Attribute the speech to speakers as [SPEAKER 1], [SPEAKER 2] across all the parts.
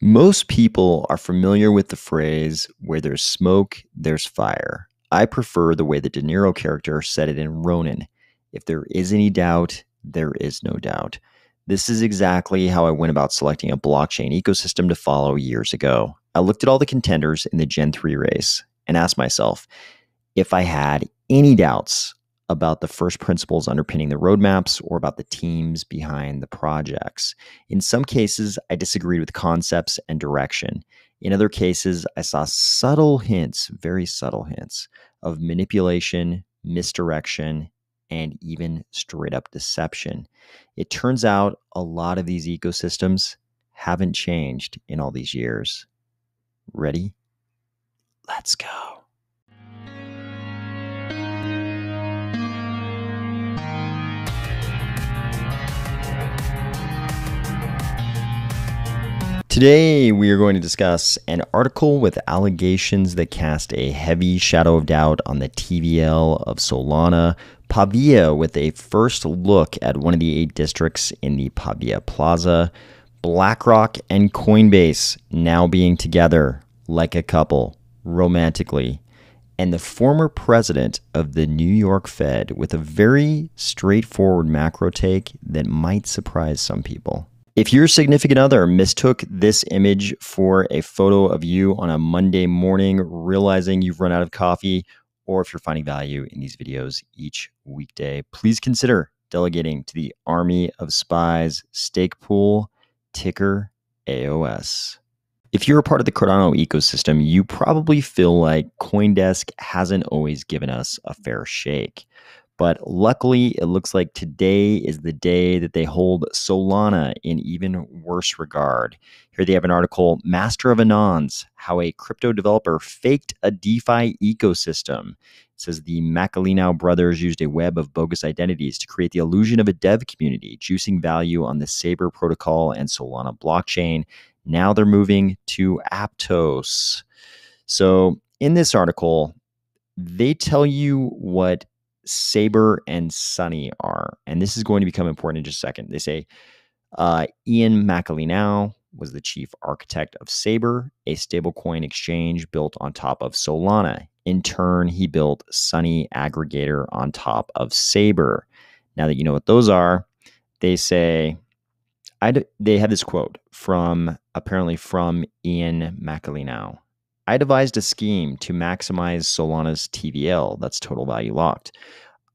[SPEAKER 1] Most people are familiar with the phrase, where there's smoke, there's fire. I prefer the way the DeNiro character said it in Ronin. If there is any doubt, there is no doubt. This is exactly how I went about selecting a blockchain ecosystem to follow years ago. I looked at all the contenders in the Gen 3 race and asked myself if I had any doubts about the first principles underpinning the roadmaps or about the teams behind the projects. In some cases, I disagreed with concepts and direction. In other cases, I saw subtle hints, very subtle hints, of manipulation, misdirection, and even straight up deception. It turns out a lot of these ecosystems haven't changed in all these years. Ready? Let's go. Today, we are going to discuss an article with allegations that cast a heavy shadow of doubt on the TVL of Solana, Pavia with a first look at one of the 8 districts in the Pavia Plaza, BlackRock and Coinbase now being together like a couple, romantically, and the former president of the New York Fed with a very straightforward macro take that might surprise some people. If your significant other mistook this image for a photo of you on a Monday morning, realizing you've run out of coffee, or if you're finding value in these videos each weekday, please consider delegating to the army of spies stake pool, ticker AOS. If you're a part of the Cardano ecosystem, you probably feel like CoinDesk hasn't always given us a fair shake. But luckily, it looks like today is the day that they hold Solana in even worse regard. Here they have an article, Master of Anons, how a crypto developer faked a DeFi ecosystem. It says the Macalinau brothers used a web of bogus identities to create the illusion of a dev community, juicing value on the Saber protocol and Solana blockchain. Now they're moving to Aptos. So in this article, they tell you what Saber and Sunny are. And this is going to become important in just a second. They say Ian Macalinau was the chief architect of Saber, a stablecoin exchange built on top of Solana. In turn, he built Sunny Aggregator on top of Saber. Now that you know what those are, they say, they have this quote apparently from Ian Macalinau. I devised a scheme to maximize Solana's TVL, that's total value locked.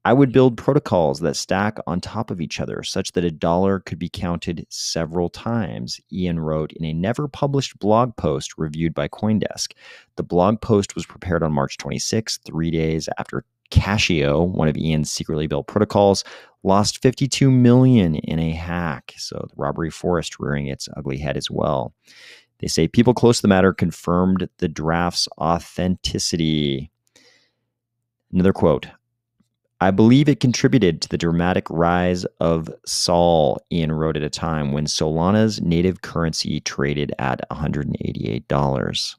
[SPEAKER 1] I would build protocols that stack on top of each other such that a dollar could be counted several times, Ian wrote in a never published blog post reviewed by CoinDesk. The blog post was prepared on March 26, 3 days after Casio, one of Ian's secretly built protocols, lost $52 million in a hack. So the robbery forest rearing its ugly head as well. They say people close to the matter confirmed the draft's authenticity. Another quote. I believe it contributed to the dramatic rise of Sol, Ian wrote at a time when Solana's native currency traded at $188.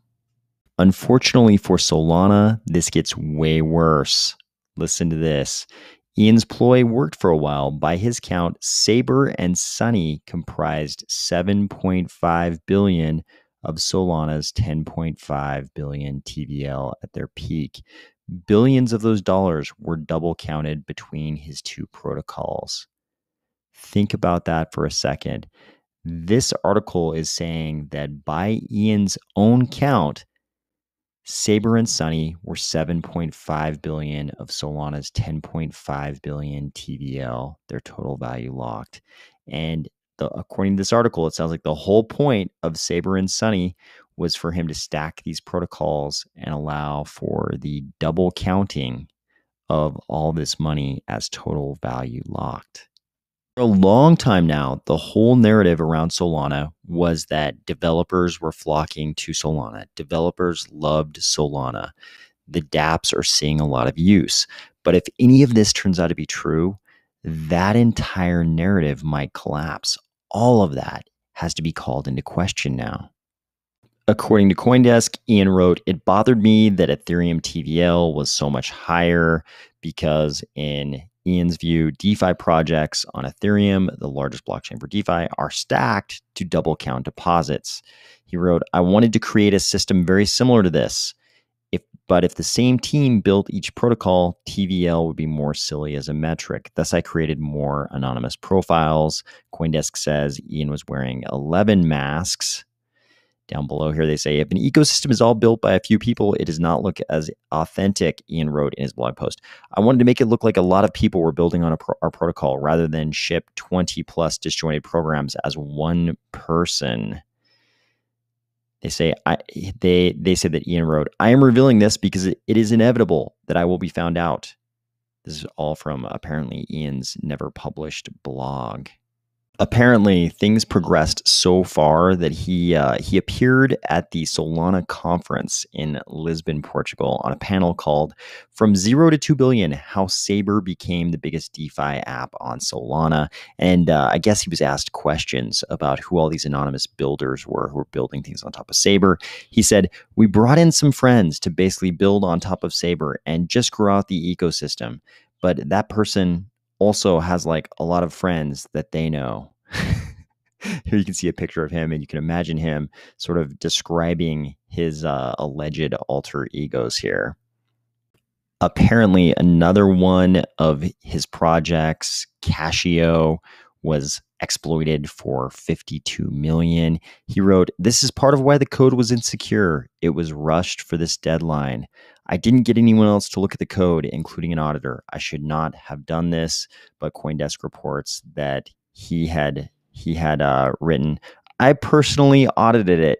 [SPEAKER 1] Unfortunately for Solana, this gets way worse. Listen to this. Ian's ploy worked for a while. By his count, Saber and Sunny comprised $7.5 billion of Solana's $10.5 billion TVL at their peak. Billions of those dollars were double counted between his two protocols. Think about that for a second. This article is saying that by Ian's own count, Saber and Sunny were 7.5 billion of Solana's 10.5 billion TVL, their total value locked. And according to this article, it sounds like the whole point of Saber and Sunny was for him to stack these protocols and allow for the double counting of all this money as total value locked. For a long time now, the whole narrative around Solana was that developers were flocking to Solana. Developers loved Solana. The dApps are seeing a lot of use. But if any of this turns out to be true, that entire narrative might collapse. All of that has to be called into question now. According to CoinDesk, Ian wrote, it bothered me that Ethereum TVL was so much higher because in Ian's view, DeFi projects on Ethereum, the largest blockchain for DeFi, are stacked to double count deposits. He wrote, I wanted to create a system very similar to this. But if the same team built each protocol, TVL would be more silly as a metric. Thus, I created more anonymous profiles. CoinDesk says Ian was wearing 11 masks. Down below here, they say, if an ecosystem is all built by a few people, it does not look as authentic, Ian wrote in his blog post. I wanted to make it look like a lot of people were building on our protocol rather than ship 20 plus disjointed programs as one person. They say they said that Ian wrote, I am revealing this because it is inevitable that I will be found out. This is all from apparently Ian's never published blog. Apparently, things progressed so far that he appeared at the Solana conference in Lisbon, Portugal, on a panel called "From Zero to 2 Billion: How Saber Became the Biggest DeFi App on Solana." And I guess he was asked questions about who all these anonymous builders were who were building things on top of Saber. He said, "We brought in some friends to basically build on top of Saber and just grow out the ecosystem, but that person also has like a lot of friends that they know." Here you can see a picture of him, and you can imagine him sort of describing his alleged alter egos here. Apparently, another one of his projects, Casio, was exploited for 52 million. He wrote, "This is part of why the code was insecure. It was rushed for this deadline. I didn't get anyone else to look at the code, including an auditor. I should not have done this." But CoinDesk reports that he had written, "I personally audited it."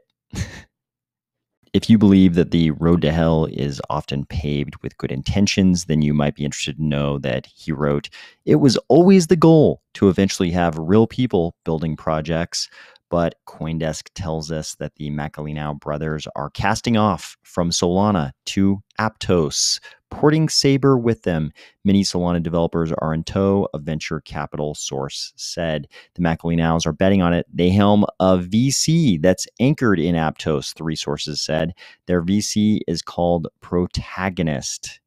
[SPEAKER 1] If you believe that the road to hell is often paved with good intentions, then you might be interested to know that he wrote, "It was always the goal to eventually have real people building projects." But CoinDesk tells us that the Macalinao brothers are casting off from Solana to Aptos, porting Saber with them. Many Solana developers are in tow, a venture capital source said. The Macalinaos are betting on it. They helm a VC that's anchored in Aptos, three sources said. Their VC is called Protagonist.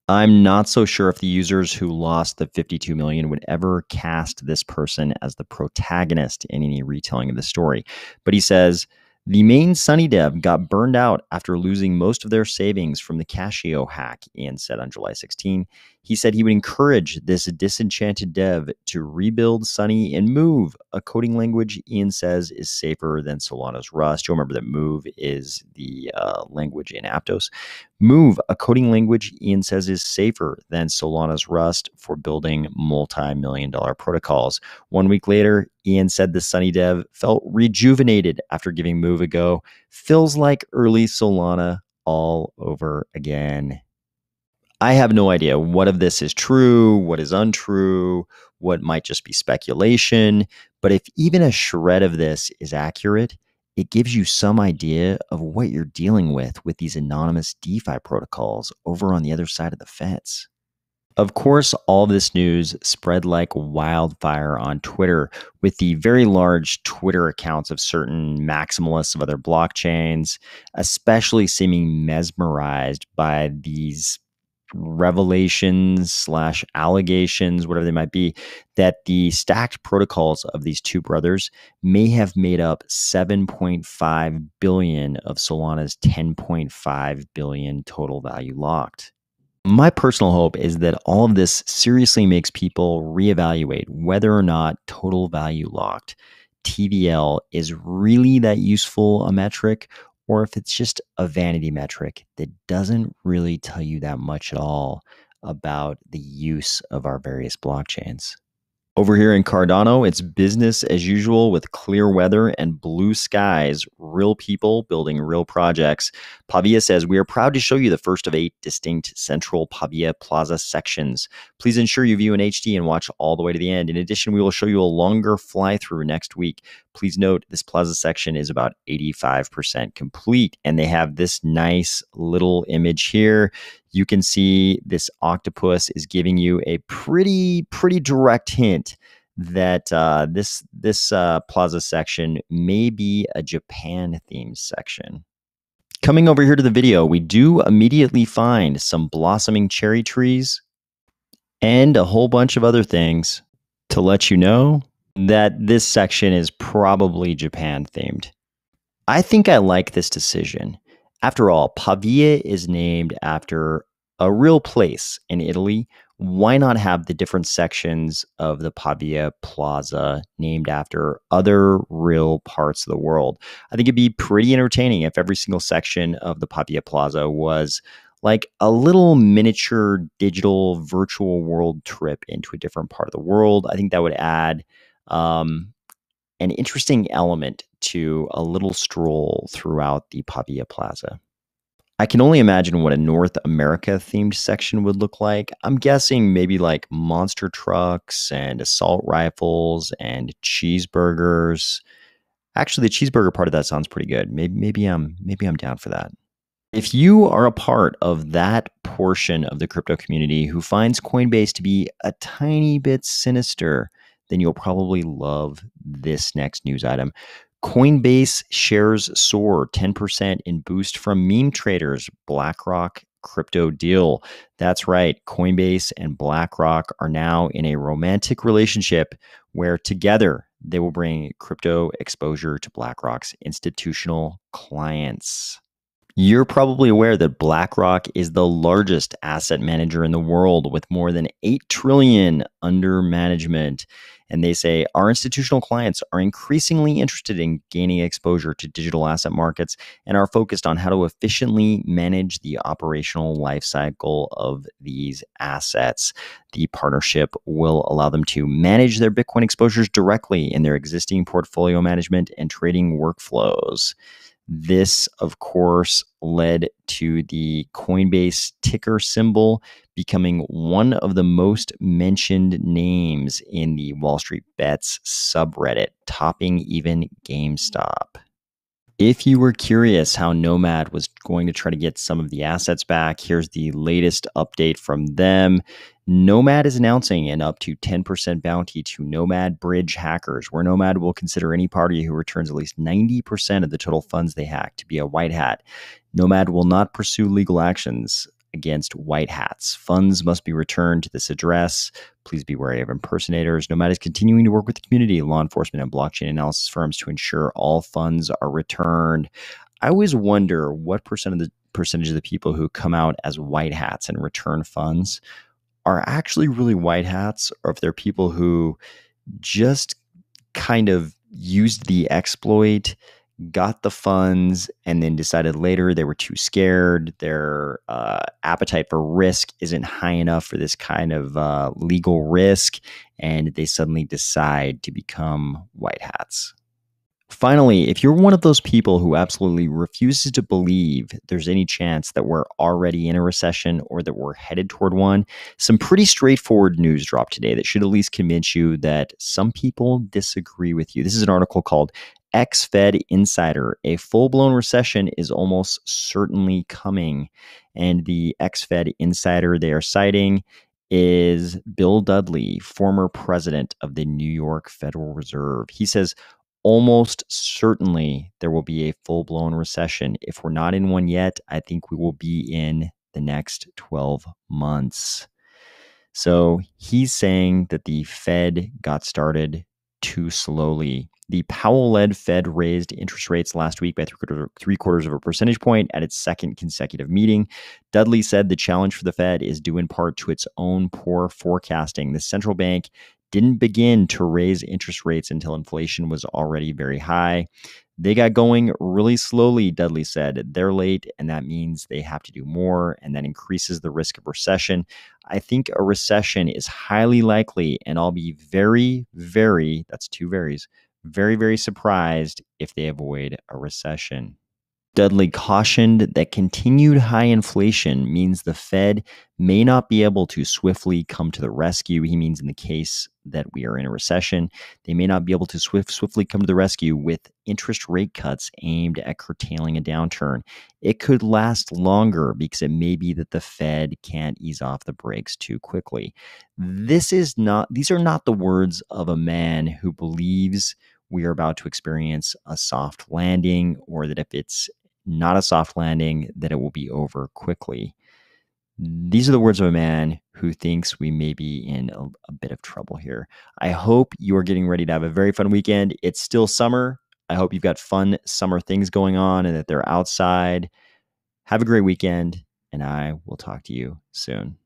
[SPEAKER 1] I'm not so sure if the users who lost the 52 million would ever cast this person as the protagonist in any retelling of the story. But he says, the main Sunny dev got burned out after losing most of their savings from the Casio hack, Ian said on July 16. He said he would encourage this disenchanted dev to rebuild Sunny and Move, a coding language Ian says is safer than Solana's Rust. You'll remember that Move is the language in Aptos. Move, a coding language Ian says is safer than Solana's Rust for building multi-million-dollar protocols. 1 week later, Ian said the Sunny dev felt rejuvenated after giving Move a go. Feels like early Solana all over again. I have no idea what of this is true, what is untrue, what might just be speculation. But if even a shred of this is accurate, it gives you some idea of what you're dealing with these anonymous DeFi protocols over on the other side of the fence. Of course, all of this news spread like wildfire on Twitter, with the very large Twitter accounts of certain maximalists of other blockchains, especially seeming mesmerized by these revelations / allegations, whatever they might be, that the stacked protocols of these two brothers may have made up 7.5 billion of Solana's 10.5 billion total value locked. My personal hope is that all of this seriously makes people reevaluate whether or not total value locked, TVL, is really that useful a metric, or if it's just a vanity metric that doesn't really tell you that much at all about the use of our various blockchains. Over here in Cardano, it's business as usual with clear weather and blue skies, real people building real projects. Pavia says, we are proud to show you the first of 8 distinct central Pavia Plaza sections. Please ensure you view in HD and watch all the way to the end. In addition, we will show you a longer fly-through next week. Please note this Plaza section is about 85% complete, and they have this nice little image here. You can see this octopus is giving you a pretty direct hint that this Plaza section may be a Japan themed section. Coming over here to the video, we do immediately find some blossoming cherry trees and a whole bunch of other things to let you know that this section is probably Japan themed. I think I like this decision. After all, Pavia is named after a real place in Italy. Why not have the different sections of the Pavia Plaza named after other real parts of the world? I think it'd be pretty entertaining if every single section of the Pavia Plaza was like a little miniature digital virtual world trip into a different part of the world. I think that would add um, an interesting element to a little stroll throughout the Pavia Plaza. I can only imagine what a North America themed section would look like. I'm guessing maybe like monster trucks and assault rifles and cheeseburgers. Actually, the cheeseburger part of that sounds pretty good. Maybe I'm down for that. If you are a part of that portion of the crypto community who finds Coinbase to be a tiny bit sinister, then you'll probably love this next news item. Coinbase shares soar 10% in boost from meme traders, BlackRock crypto deal. That's right. Coinbase and BlackRock are now in a romantic relationship where together they will bring crypto exposure to BlackRock's institutional clients. You're probably aware that BlackRock is the largest asset manager in the world with more than 8 trillion under management. And they say our institutional clients are increasingly interested in gaining exposure to digital asset markets and are focused on how to efficiently manage the operational life cycle of these assets. The partnership will allow them to manage their Bitcoin exposures directly in their existing portfolio management and trading workflows. This, of course, led to the Coinbase ticker symbol becoming one of the most mentioned names in the Wall Street Bets subreddit, topping even GameStop. If you were curious how Nomad was going to try to get some of the assets back, here's the latest update from them. Nomad is announcing an up to 10% bounty to Nomad Bridge hackers, where Nomad will consider any party who returns at least 90% of the total funds they hack to be a white hat. Nomad will not pursue legal actions against white hats. Funds must be returned to this address. Please be wary of impersonators. Nomad is continuing to work with the community, law enforcement, and blockchain analysis firms to ensure all funds are returned. I always wonder what percentage of the people who come out as white hats and return funds are actually really white hats, or if they're people who just kind of used the exploit, got the funds, and then decided later they were too scared. Their appetite for risk isn't high enough for this kind of legal risk, and they suddenly decide to become white hats. Finally, if you're one of those people who absolutely refuses to believe there's any chance that we're already in a recession or that we're headed toward one, some pretty straightforward news dropped today that should at least convince you that some people disagree with you. This is an article called Ex-Fed Insider: A full-blown recession is almost certainly coming. And the ex-Fed insider they are citing is Bill Dudley, former president of the New York Federal Reserve. He says, almost certainly there will be a full-blown recession. If we're not in one yet, I think we will be in the next 12 months. So he's saying that the Fed got started too slowly. The Powell-led Fed raised interest rates last week by three-quarters of a percentage point at its second consecutive meeting. Dudley said the challenge for the Fed is due in part to its own poor forecasting. The central bank didn't begin to raise interest rates until inflation was already very high. They got going really slowly, Dudley said. They're late, and that means they have to do more, and that increases the risk of recession. I think a recession is highly likely, and I'll be that's two verys, very surprised if they avoid a recession. Dudley cautioned that continued high inflation means the Fed may not be able to swiftly come to the rescue. He means in the case that we are in a recession, they may not be able to swiftly come to the rescue with interest rate cuts aimed at curtailing a downturn. It could last longer because it may be that the Fed can't ease off the brakes too quickly. These are not the words of a man who believes we are about to experience a soft landing, or that if it's not a soft landing, that it will be over quickly. These are the words of a man who thinks we may be in a bit of trouble here. I hope you are getting ready to have a very fun weekend. It's still summer. I hope you've got fun summer things going on and that they're outside. Have a great weekend, and I will talk to you soon.